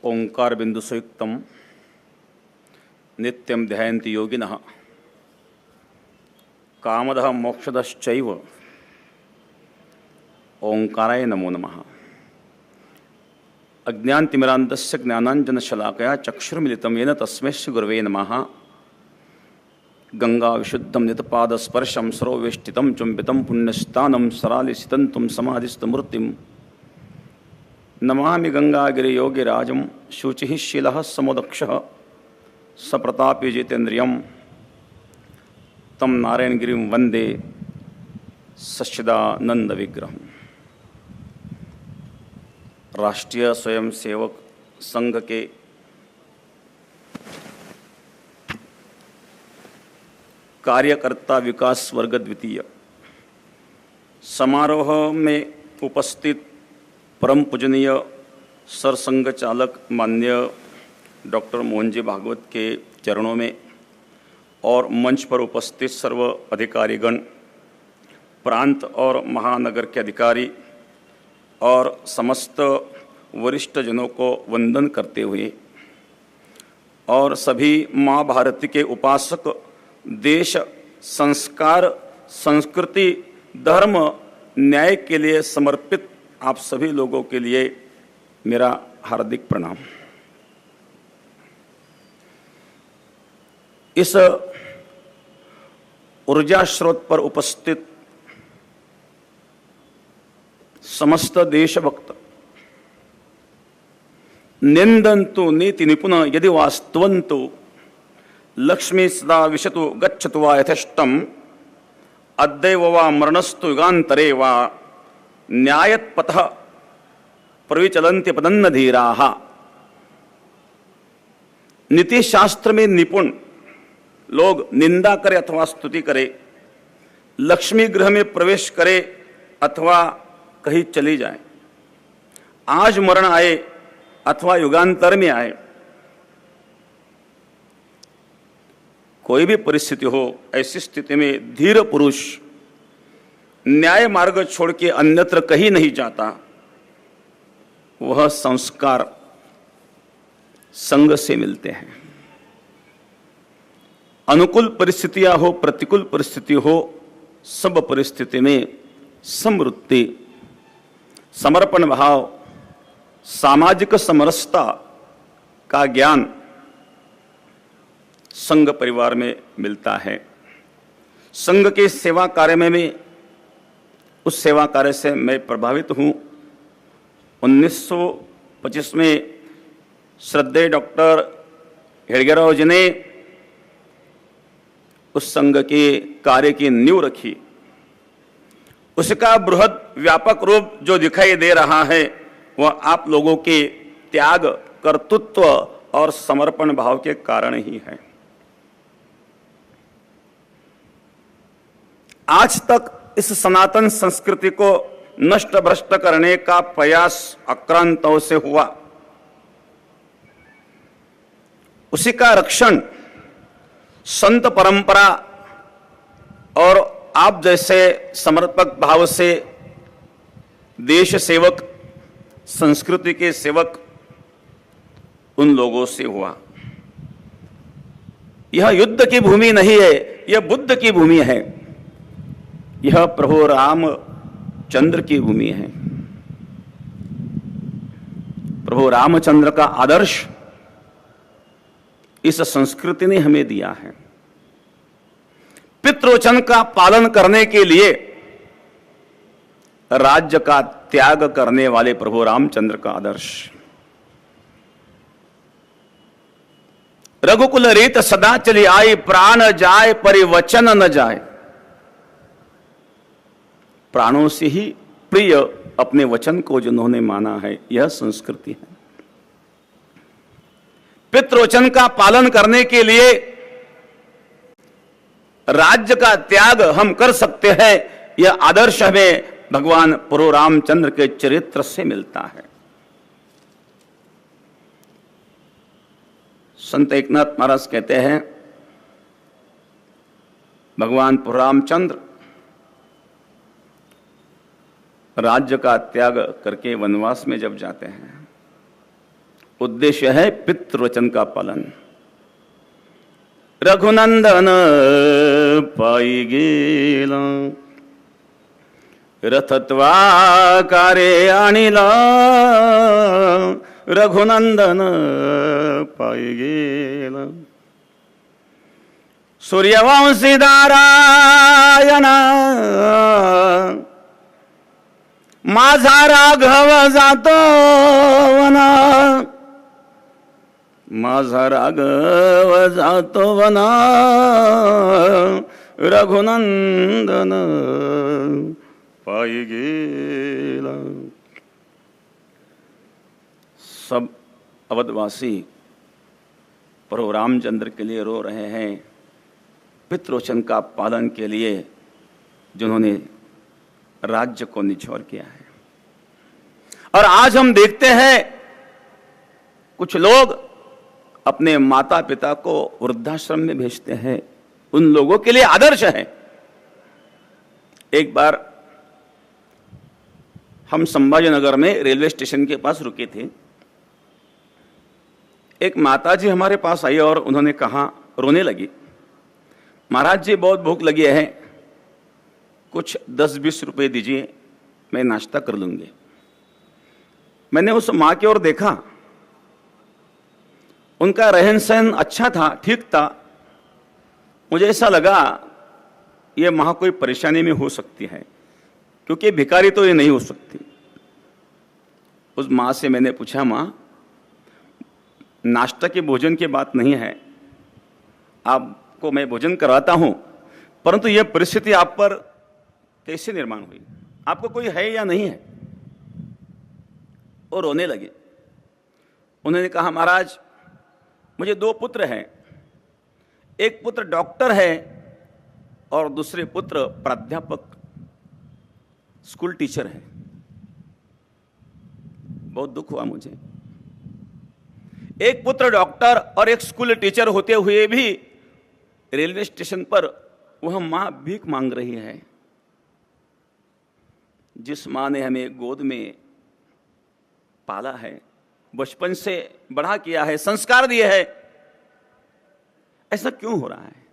ओंकार बिंदु संयुक्तम नित्यं ध्यायन्ति योगिनः कामदः मोक्षदश्चैव ओंकाराय नमो नमः। अज्ञानतिमिरान्धस्य ज्ञानाञ्जनशलाकया चक्षुर्मिलितं येन तस्मै श्रीगुरवे नमः। गंगा विशुद्धं नितपादस्पर्शं सरोवेष्टितं चुम्बितं पुण्यस्थानं सरालिसितं तुम समाधिस्थमूर्तिं नमामि गंगागिरियोगिराजं शुचिः शीलः समोदक्षः सप्रतापी जितेन्द्रियं तम नारायणगिरिं वंदे सच्चिदानंद विग्रहम्। राष्ट्रीय स्वयंसेवक संघ के कार्यकर्ता विकास वर्ग द्वितीय समारोह में उपस्थित परम पूजनीय सरसंघ चालक माननीय डॉक्टर मोहन जी भागवत के चरणों में और मंच पर उपस्थित सर्व अधिकारीगण, प्रांत और महानगर के अधिकारी और समस्त वरिष्ठ जनों को वंदन करते हुए और सभी माँ भारती के उपासक, देश, संस्कार, संस्कृति, धर्म, न्याय के लिए समर्पित आप सभी लोगों के लिए मेरा हार्दिक प्रणाम। इस ऊर्जा स्रोत पर उपस्थित समस्त देशभक्त निंदन्तु नीति निपुण यदि वास्तवन्तु लक्ष्मी सदा विशतु गच्छतु वा यथेष्टम अद्यैव वा मरणस्तु युगान्तरे वा न्यायत पथः प्रविचलन्ति पदन्न धीराः। नीति शास्त्र में निपुण लोग निंदा करे अथवा स्तुति करे, लक्ष्मी गृह में प्रवेश करे अथवा कहीं चली जाए, आज मरण आए अथवा युगांतर में आए, कोई भी परिस्थिति हो, ऐसी स्थिति में धीर पुरुष न्याय मार्ग छोड़ के अन्यत्र कहीं नहीं जाता। वह संस्कार संघ से मिलते हैं। अनुकूल परिस्थितियां हो, प्रतिकूल परिस्थिति हो, सब परिस्थिति में समृद्धि, समर्पण भाव, सामाजिक समरसता का ज्ञान संघ परिवार में मिलता है। संघ के सेवा कार्य में उस सेवा कार्य से मैं प्रभावित हूँ। 1925 में श्रद्धेय डॉक्टर हेडगेराव जी ने उस संघ के कार्य की नींव रखी। उसका बृहद व्यापक रूप जो दिखाई दे रहा है वह आप लोगों के त्याग, कर्तृत्व और समर्पण भाव के कारण ही है। आज तक इस सनातन संस्कृति को नष्ट भ्रष्ट करने का प्रयास आक्रांताओं से हुआ। उसी का रक्षण संत परंपरा और आप जैसे समर्पक भाव से देश सेवक, संस्कृति के सेवक उन लोगों से हुआ। यह युद्ध की भूमि नहीं है, यह बुद्ध की भूमि है, यह प्रभु रामचंद्र की भूमि है। प्रभु रामचंद्र का आदर्श इस संस्कृति ने हमें दिया है। पितृवचन का पालन करने के लिए राज्य का त्याग करने वाले प्रभु रामचंद्र का आदर्श। रघुकुल रीत सदा चली आई, प्राण जाए परिवचन न जाए। प्राणों से ही प्रिय अपने वचन को जिन्होंने माना है, यह संस्कृति है। पितृवचन का पालन करने के लिए राज्य का त्याग हम कर सकते हैं। यह आदर्श हमें भगवान प्रभु रामचंद्र के चरित्र से मिलता है। संत एकनाथ महाराज कहते हैं, भगवान प्रभु रामचंद्र राज्य का त्याग करके वनवास में जब जाते हैं उद्देश्य है पितृवचन का पालन। रघुनंदन पाई गेला, रथत्वाकारे आणिला, रघुनंदन पाई गेला। सूर्यवंशी नारायणा, माझा राघव जातो वना, माझा राघव जातो वना, रघुनंदन पाई गेला। सब अवधवासी प्रभु रामचंद्र के लिए रो रहे हैं, पितृवचन का पालन के लिए जिन्होंने राज्य को निछोड़ किया है। और आज हम देखते हैं कुछ लोग अपने माता पिता को वृद्धाश्रम में भेजते हैं, उन लोगों के लिए आदर्श है। एक बार हम संभाजी नगर में रेलवे स्टेशन के पास रुके थे। एक माताजी हमारे पास आई और उन्होंने कहा, रोने लगी, महाराज जी बहुत भूख लगी है, कुछ 10-20 रुपए दीजिए, मैं नाश्ता कर लूंगी। मैंने उस माँ की ओर देखा, उनका रहन सहन अच्छा था, ठीक था। मुझे ऐसा लगा ये माँ कोई परेशानी में हो सकती है, क्योंकि भिखारी तो ये नहीं हो सकती। उस माँ से मैंने पूछा, माँ नाश्ता के भोजन की बात नहीं है, आपको मैं भोजन कराता हूं, परंतु यह परिस्थिति आप पर कैसे निर्माण हुई, आपको कोई है या नहीं है? और रोने लगे। उन्होंने कहा, महाराज मुझे 2 पुत्र हैं, एक पुत्र डॉक्टर है और दूसरे पुत्र प्राध्यापक स्कूल टीचर है। बहुत दुख हुआ मुझे। एक पुत्र डॉक्टर और एक स्कूल टीचर होते हुए भी रेलवे स्टेशन पर वह मां भीख मांग रही है। जिस मां ने हमें गोद में पाला है, बचपन से बड़ा किया है, संस्कार दिए हैं, ऐसा क्यों हो रहा है?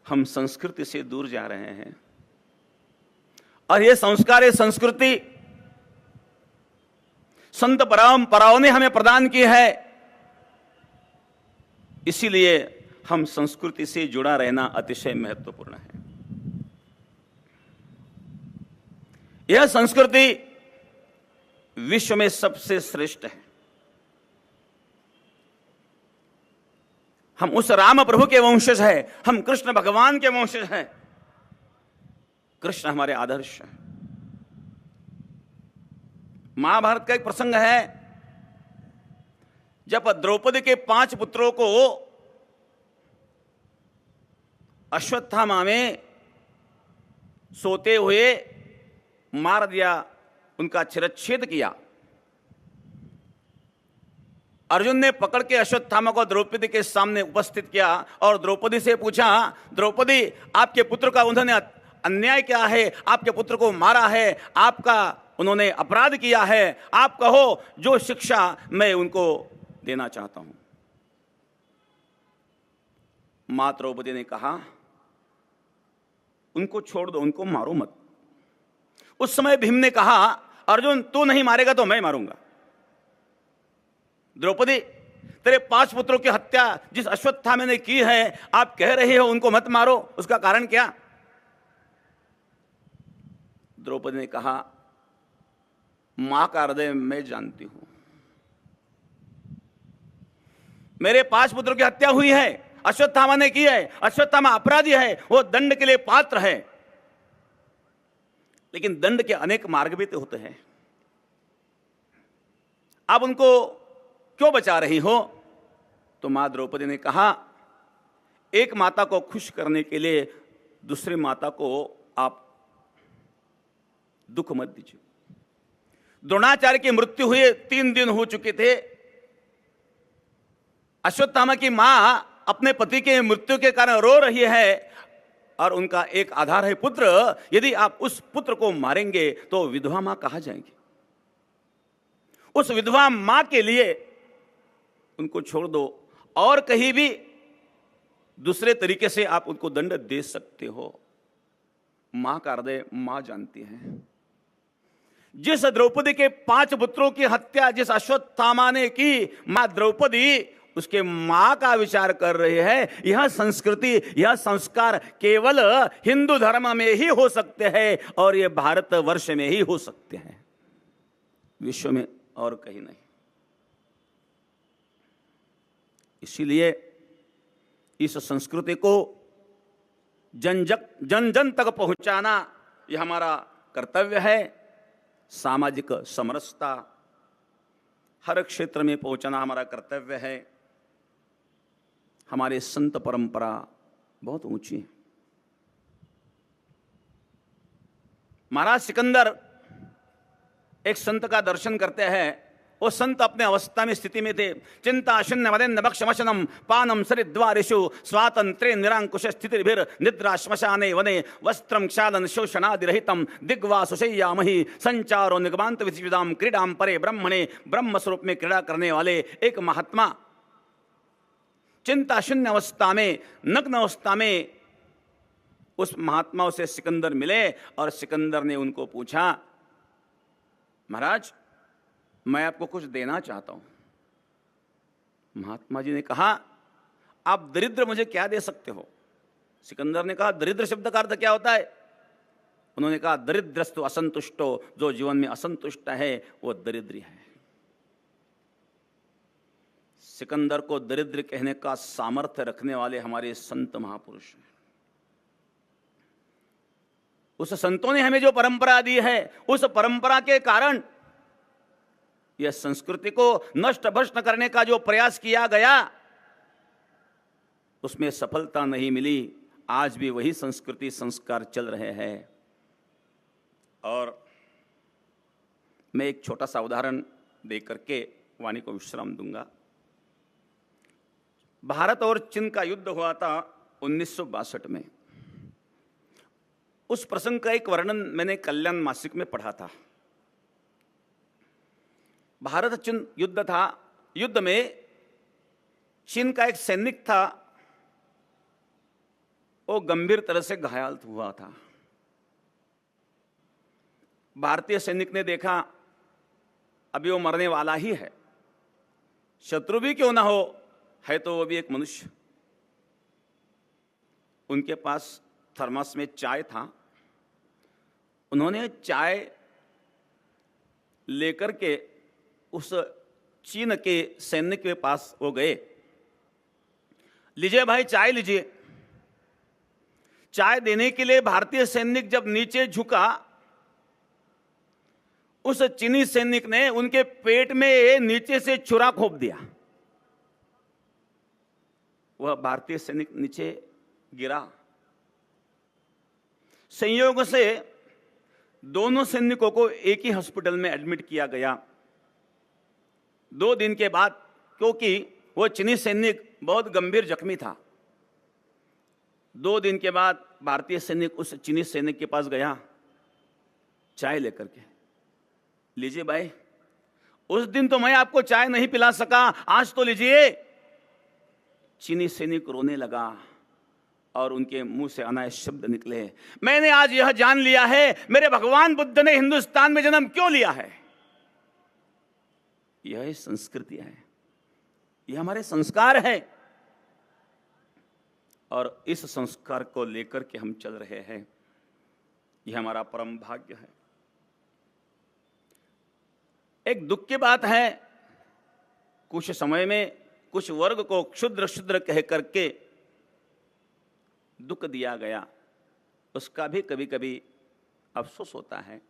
हम संस्कृति से दूर जा रहे हैं। और ये संस्कार, ये संस्कृति संत परंपराओं ने हमें प्रदान की है। इसीलिए हम संस्कृति से जुड़ा रहना अतिशय महत्वपूर्ण है। यह संस्कृति विश्व में सबसे श्रेष्ठ है। हम उस राम प्रभु के वंशज हैं, हम कृष्ण भगवान के वंशज हैं। कृष्ण हमारे आदर्श हैं। महाभारत का एक प्रसंग है, जब द्रौपदी के 5 पुत्रों को अश्वत्थामा में सोते हुए मार दिया, उनका शिरच्छेद किया। अर्जुन ने पकड़ के अश्वत्थामा को द्रौपदी के सामने उपस्थित किया और द्रौपदी से पूछा, द्रौपदी आपके पुत्र का उन्होंने अन्याय किया है, आपके पुत्र को मारा है, आपका उन्होंने अपराध किया है, आप कहो जो शिक्षा मैं उनको देना चाहता हूं। मां द्रौपदी ने कहा, उनको छोड़ दो, उनको मारो मत। उस समय भीम ने कहा, अर्जुन तू नहीं मारेगा तो मैं मारूंगा। द्रौपदी तेरे 5 पुत्रों की हत्या जिस अश्वत्थामा ने की है, आप कह रहे हो उनको मत मारो, उसका कारण क्या? द्रौपदी ने कहा, मां का हृदय मैं जानती हूं। मेरे 5 पुत्रों की हत्या हुई है, अश्वत्थामा ने की है, अश्वत्थामा अपराधी है, वो दंड के लिए पात्र है। लेकिन दंड के अनेक मार्ग भी तो होते हैं। आप उनको क्यों बचा रही हो? तो मां द्रौपदी ने कहा, एक माता को खुश करने के लिए दूसरी माता को आप दुख मत दीजिए। द्रोणाचार्य की मृत्यु हुए 3 दिन हो चुके थे। अश्वत्थामा की मां अपने पति के मृत्यु के कारण रो रही है और उनका एक आधार है पुत्र। यदि आप उस पुत्र को मारेंगे तो विधवा मां कहां जाएंगी? उस विधवा मां के लिए उनको छोड़ दो, और कहीं भी दूसरे तरीके से आप उनको दंड दे सकते हो। मां का हृदय मां जानती है। जिस द्रौपदी के 5 पुत्रों की हत्या जिस अश्वत्थामा ने की, मां द्रौपदी उसके मां का विचार कर रहे हैं। यह संस्कृति, यह संस्कार केवल हिंदू धर्म में ही हो सकते हैं, और यह भारत वर्ष में ही हो सकते हैं, विश्व में और कहीं नहीं। इसीलिए इस संस्कृति को जन जन तक पहुंचाना यह हमारा कर्तव्य है। सामाजिक समरसता हर क्षेत्र में पहुंचाना हमारा कर्तव्य है। हमारे संत परंपरा बहुत ऊंची है। महाराज सिकंदर एक संत का दर्शन करते हैं। वो संत अपने अवस्था में स्थिति में थे। चिंता शून्य मदेन्द्र भक्षमशनम पानम सरिद्वारिषु स्वातंत्र्य निरांकुश स्थितिर्भिर निद्रा श्मशाने वने वस्त्रम क्षालन शोषणादिरहितम दिग्वा सुशय्यामहि संचारो निगमांत विचिदाम क्रीडाम परे ब्रह्मणे ब्रह्म स्वरूप में क्रीड़ा करने वाले एक महात्मा चिंता शून्य अवस्था में, नग्न अवस्था में उस महात्मा से सिकंदर मिले, और सिकंदर ने उनको पूछा, महाराज मैं आपको कुछ देना चाहता हूं। महात्मा जी ने कहा, आप दरिद्र मुझे क्या दे सकते हो? सिकंदर ने कहा, दरिद्र शब्द का अर्थ क्या होता है? उन्होंने कहा, दरिद्रस्तु असंतुष्टो, जो जीवन में असंतुष्ट है वो दरिद्री है। सिकंदर को दरिद्र कहने का सामर्थ्य रखने वाले हमारे संत महापुरुष हैं। उस संतों ने हमें जो परंपरा दी है, उस परंपरा के कारण यह संस्कृति को नष्ट भ्रष्ट करने का जो प्रयास किया गया, उसमें सफलता नहीं मिली। आज भी वही संस्कृति संस्कार चल रहे हैं। और मैं एक छोटा सा उदाहरण देकर के वाणी को विश्राम दूंगा। भारत और चीन का युद्ध हुआ था 1962 में। उस प्रसंग का एक वर्णन मैंने कल्याण मासिक में पढ़ा था। भारत चीन युद्ध था। युद्ध में चीन का एक सैनिक था, वो गंभीर तरह से घायल हुआ था। भारतीय सैनिक ने देखा अभी वो मरने वाला ही है, शत्रु भी क्यों ना हो, है तो वो भी एक मनुष्य। उनके पास थर्मस में चाय था। उन्होंने चाय लेकर के उस चीन के सैनिक के पास वो गए। लीजिए भाई चाय लीजिए। चाय देने के लिए भारतीय सैनिक जब नीचे झुका, उस चीनी सैनिक ने उनके पेट में नीचे से छुरा खोप दिया। वह भारतीय सैनिक नीचे गिरा। संयोग से दोनों सैनिकों को एक ही हॉस्पिटल में एडमिट किया गया। 2 दिन के बाद, क्योंकि वो चीनी सैनिक बहुत गंभीर जख्मी था, 2 दिन के बाद भारतीय सैनिक उस चीनी सैनिक के पास गया चाय लेकर के। लीजिए भाई, उस दिन तो मैं आपको चाय नहीं पिला सका, आज तो लीजिए। चीनी सैनिक रोने लगा और उनके मुंह से अनायास शब्द निकले, मैंने आज यह जान लिया है मेरे भगवान बुद्ध ने हिंदुस्तान में जन्म क्यों लिया है। यह संस्कृति है, यह हमारे संस्कार है, और इस संस्कार को लेकर के हम चल रहे हैं। यह हमारा परम भाग्य है। एक दुख की बात है, कुछ समय में कुछ वर्ग को क्षुद्र क्षुद्र कह करके दुख दिया गया, उसका भी कभी कभी अफसोस होता है।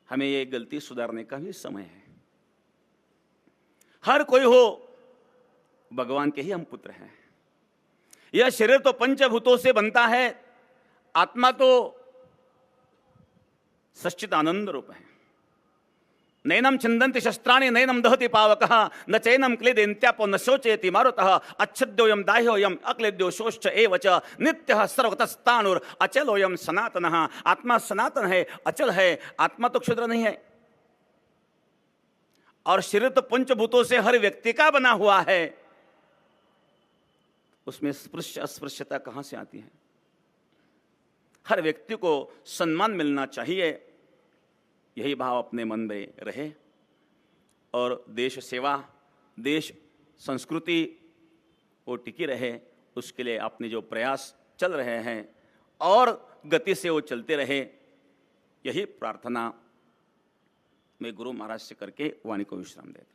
हमें ये गलती सुधारने का भी समय है। हर कोई हो, भगवान के ही हम पुत्र हैं। यह शरीर तो पंचभूतों से बनता है, आत्मा तो सच्चिद आनंद रूप है। नैनम छिंदन्ति शस्त्राणि नैनम दहति पावकः न चैनम क्लेदेन्त्यापो न शोचयति मारुतः अच्छद्योयम दाह्योयम अक्लेद्यो शोश्च एव च नित्यः सर्वतस्तानुर अचलोयम सनातनः। आत्मा सनातन है, अचल है। आत्मा तो क्षुद्र नहीं है। और शरीर तो पंचभूतों से हर व्यक्ति का बना हुआ है, उसमें स्पृश्य अस्पृश्यता कहां से आती है? हर व्यक्ति को सम्मान मिलना चाहिए, यही भाव अपने मन में रहे और देश सेवा, देश संस्कृति वो टिकी रहे, उसके लिए अपने जो प्रयास चल रहे हैं और गति से वो चलते रहे, यही प्रार्थना मैं गुरु महाराज से करके वाणी को विश्राम देता हूं।